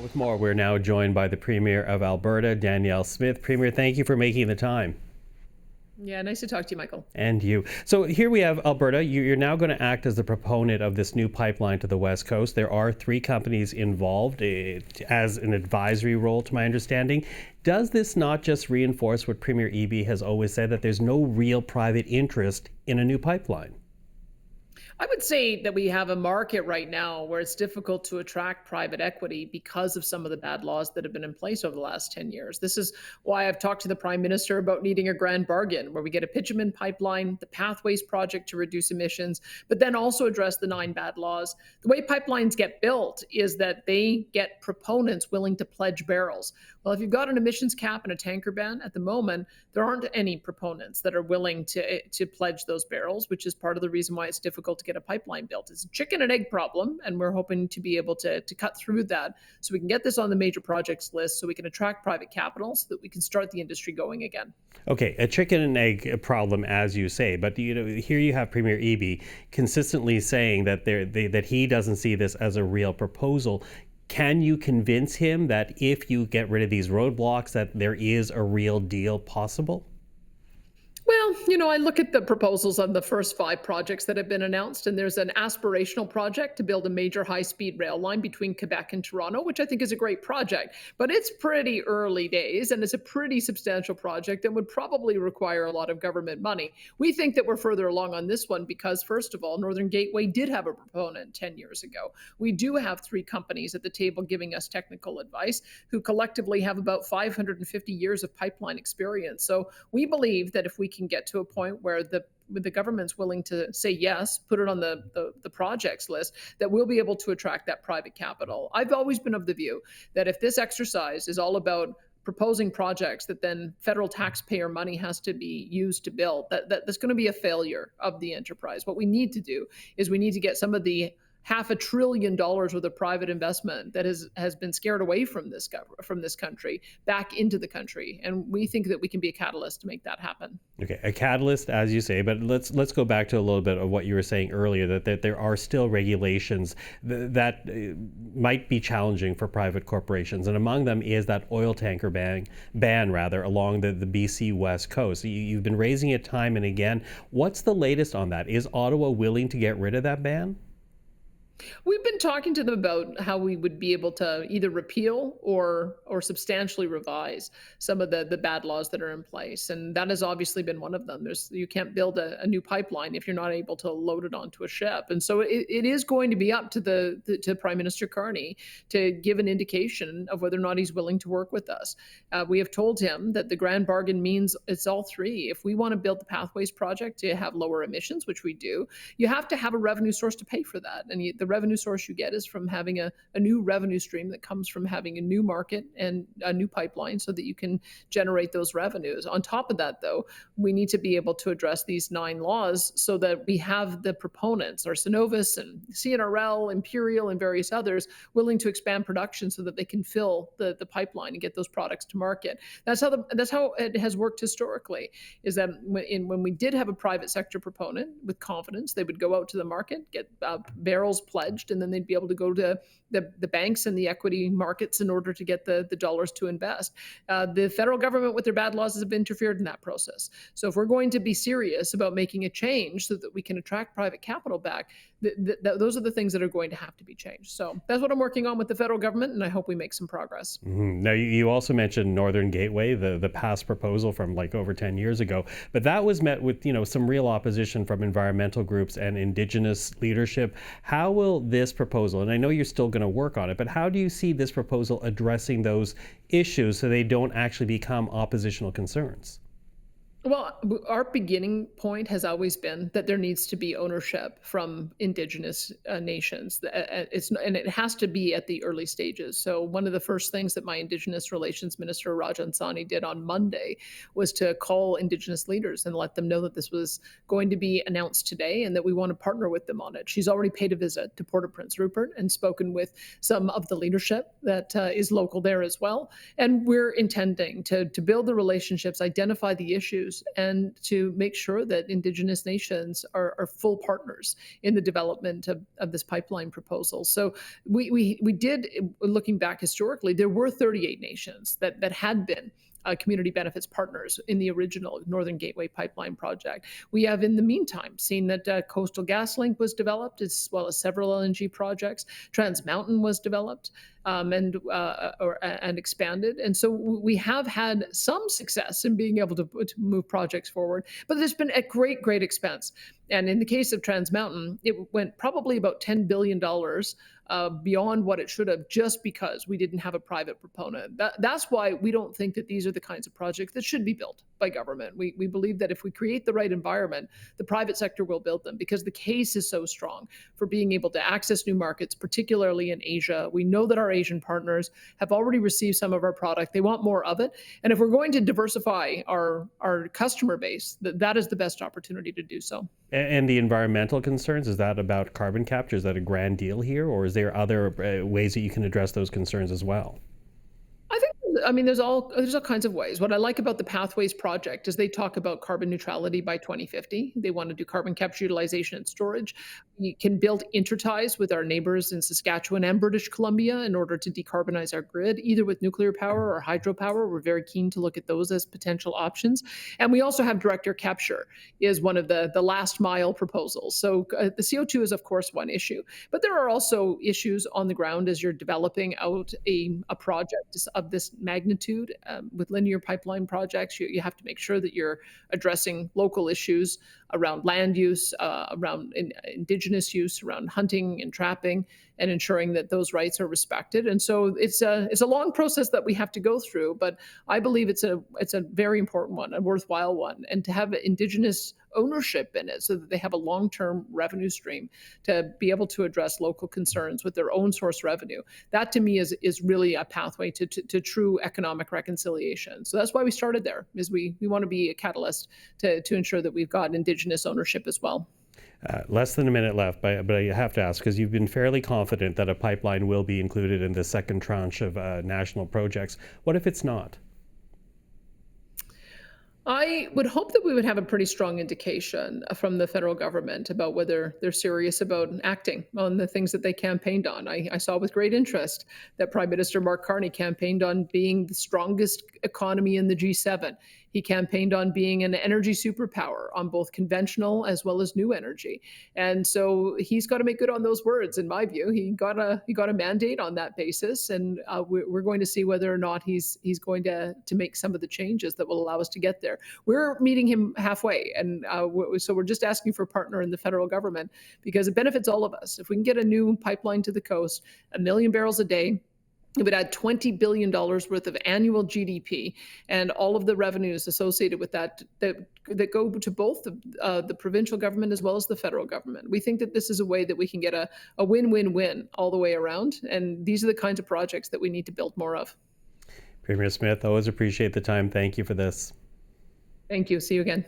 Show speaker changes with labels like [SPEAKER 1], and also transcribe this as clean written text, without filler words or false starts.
[SPEAKER 1] With more, we're now joined by the Premier of Alberta, Danielle Smith. Premier, thank you for making the time.
[SPEAKER 2] Yeah, nice to talk to you, Michael.
[SPEAKER 1] And you. So here we have Alberta. You're now going to act as the proponent of this new pipeline to the West Coast. There are 3 companies involved as an advisory role, to my understanding. Does this not just reinforce what Premier Eby has always said, that there's no real private interest in a new pipeline?
[SPEAKER 2] I would say that we have a market right now where it's difficult to attract private equity because of some of the bad laws that have been in place over the last 10 years. This is why I've talked to the Prime Minister about needing a grand bargain where we get a bitumen pipeline, the Pathways project to reduce emissions, but then also address the 9 bad laws. The way pipelines get built is that they get proponents willing to pledge barrels. Well, if you've got an emissions cap and a tanker ban at the moment, there aren't any proponents that are willing to pledge those barrels, which is part of the reason why it's difficult to get a pipeline built. It's a chicken and egg problem, and we're hoping to be able to cut through that so we can get this on the major projects list, so we can attract private capital, so that we can start the industry going again.
[SPEAKER 1] Okay, a chicken and egg problem, as you say, but here you have Premier Eby consistently saying that that he doesn't see this as a real proposal. Can you convince him that if you get rid of these roadblocks, that there is a real deal possible?
[SPEAKER 2] Well, I look at the proposals on the first 5 projects that have been announced, and there's an aspirational project to build a major high-speed rail line between Quebec and Toronto, which I think is a great project. But it's pretty early days, and it's a pretty substantial project and would probably require a lot of government money. We think that we're further along on this one because, first of all, Northern Gateway did have a proponent 10 years ago. We do have 3 companies at the table giving us technical advice who collectively have about 550 years of pipeline experience. So we believe that if we can get to a point where the government's willing to say yes, put it on the projects list, that we'll be able to attract that private capital. I've always been of the view that if this exercise is all about proposing projects that then federal taxpayer money has to be used to build, that's going to be a failure of the enterprise. What we need to do is we need to get some of the $500 billion worth of private investment that has been scared away from this country back into the country, and we think that we can be a catalyst to make that happen.
[SPEAKER 1] Okay, a catalyst, as you say, but let's go back to a little bit of what you were saying earlier, that there are still regulations that might be challenging for private corporations, and among them is that oil tanker ban along the BC West Coast. You've been raising it time and again. What's the latest on that? Is Ottawa willing to get rid of that ban?
[SPEAKER 2] We've been talking to them about how we would be able to either repeal or substantially revise some of the bad laws that are in place, and that has obviously been one of them. You can't build a new pipeline if you're not able to load it onto a ship, and so it is going to be up to Prime Minister Carney to give an indication of whether or not he's willing to work with us. We have told him that the grand bargain means it's all 3. If we want to build the Pathways project to have lower emissions, which we do, you have to have a revenue source to pay for that, and the revenue source you get is from having a new revenue stream that comes from having a new market and a new pipeline so that you can generate those revenues. On top of that, though, we need to be able to address these 9 laws so that we have the proponents, our Cenovus and CNRL, Imperial, and various others, willing to expand production so that they can fill the pipeline and get those products to market. That's how it has worked historically, is that when we did have a private sector proponent with confidence, they would go out to the market, get barrels pledged, and then they'd be able to go to the banks and the equity markets in order to get the dollars to invest. The federal government with their bad laws has interfered in that process. So if we're going to be serious about making a change so that we can attract private capital back, those are the things that are going to have to be changed. So that's what I'm working on with the federal government, and I hope we make some progress.
[SPEAKER 1] Mm-hmm. Now, you also mentioned Northern Gateway, the past proposal from like over 10 years ago, but that was met with some real opposition from environmental groups and Indigenous leadership. How will this proposal, and I know you're still going to work on it, but how do you see this proposal addressing those issues so they don't actually become oppositional concerns?
[SPEAKER 2] Well, our beginning point has always been that there needs to be ownership from Indigenous nations. And it has to be at the early stages. So one of the first things that my Indigenous Relations Minister, Rajan Sani, did on Monday was to call Indigenous leaders and let them know that this was going to be announced today and that we want to partner with them on it. She's already paid a visit to Port-au-Prince Rupert and spoken with some of the leadership that is local there as well. And we're intending to build the relationships, identify the issues, issues and to make sure that Indigenous nations are full partners in the development of this pipeline proposal. So we did, looking back historically, there were 38 nations that had been community benefits partners in the original Northern Gateway pipeline project. We have, in the meantime, seen that Coastal GasLink was developed, as well as several LNG projects. Trans Mountain was developed and expanded, and so we have had some success in being able to move projects forward. But there's been at great expense. And in the case of Trans Mountain, it went probably about $10 billion beyond what it should have, just because we didn't have a private proponent. That's why we don't think that these are the kinds of projects that should be built by government. We believe that if we create the right environment, the private sector will build them, because the case is so strong for being able to access new markets, particularly in Asia. We know that our Asian partners have already received some of our product. They want more of it. And if we're going to diversify our customer base, that is the best opportunity to do so.
[SPEAKER 1] And the environmental concerns, is that about carbon capture? Is that a grand deal here, or is there other ways that you can address those concerns as well?
[SPEAKER 2] I think, I mean, there's all kinds of ways. What I like about the Pathways project is they talk about carbon neutrality by 2050. They want to do carbon capture, utilization, and storage. We can build interties with our neighbors in Saskatchewan and British Columbia in order to decarbonize our grid, either with nuclear power or hydropower. We're very keen to look at those as potential options. And we also have direct air capture is one of the last mile proposals. So the CO2 is, of course, one issue, but there are also issues on the ground as you're developing out a project of this magnitude. With linear pipeline projects, you have to make sure that you're addressing local issues around land use, around indigenous use, around hunting and trapping, and ensuring that those rights are respected. And so it's a long process that we have to go through, but I believe it's a very important one, a worthwhile one, and to have Indigenous ownership in it so that they have a long-term revenue stream to be able to address local concerns with their own source revenue. That to me is really a pathway to true economic reconciliation. So that's why we started there, is we want to be a catalyst to ensure that we've got Indigenous ownership as well.
[SPEAKER 1] Less than a minute left, but I have to ask, because you've been fairly confident that a pipeline will be included in the second tranche of national projects. What if it's not?
[SPEAKER 2] I would hope that we would have a pretty strong indication from the federal government about whether they're serious about acting on the things that they campaigned on. I saw with great interest that Prime Minister Mark Carney campaigned on being the strongest economy in the G7. He campaigned on being an energy superpower on both conventional as well as new energy. And so he's got to make good on those words, in my view. He got a mandate on that basis, and we're going to see whether or not he's going to make some of the changes that will allow us to get there. We're meeting him halfway, and so we're just asking for a partner in the federal government, because it benefits all of us. If we can get a new pipeline to the coast, 1 million barrels a day, it would add $20 billion worth of annual GDP, and all of the revenues associated with that go to both the provincial government as well as the federal government. We think that this is a way that we can get a win-win-win all the way around, and these are the kinds of projects that we need to build more of.
[SPEAKER 1] Premier Smith, always appreciate the time. Thank you for this.
[SPEAKER 2] Thank you. See you again.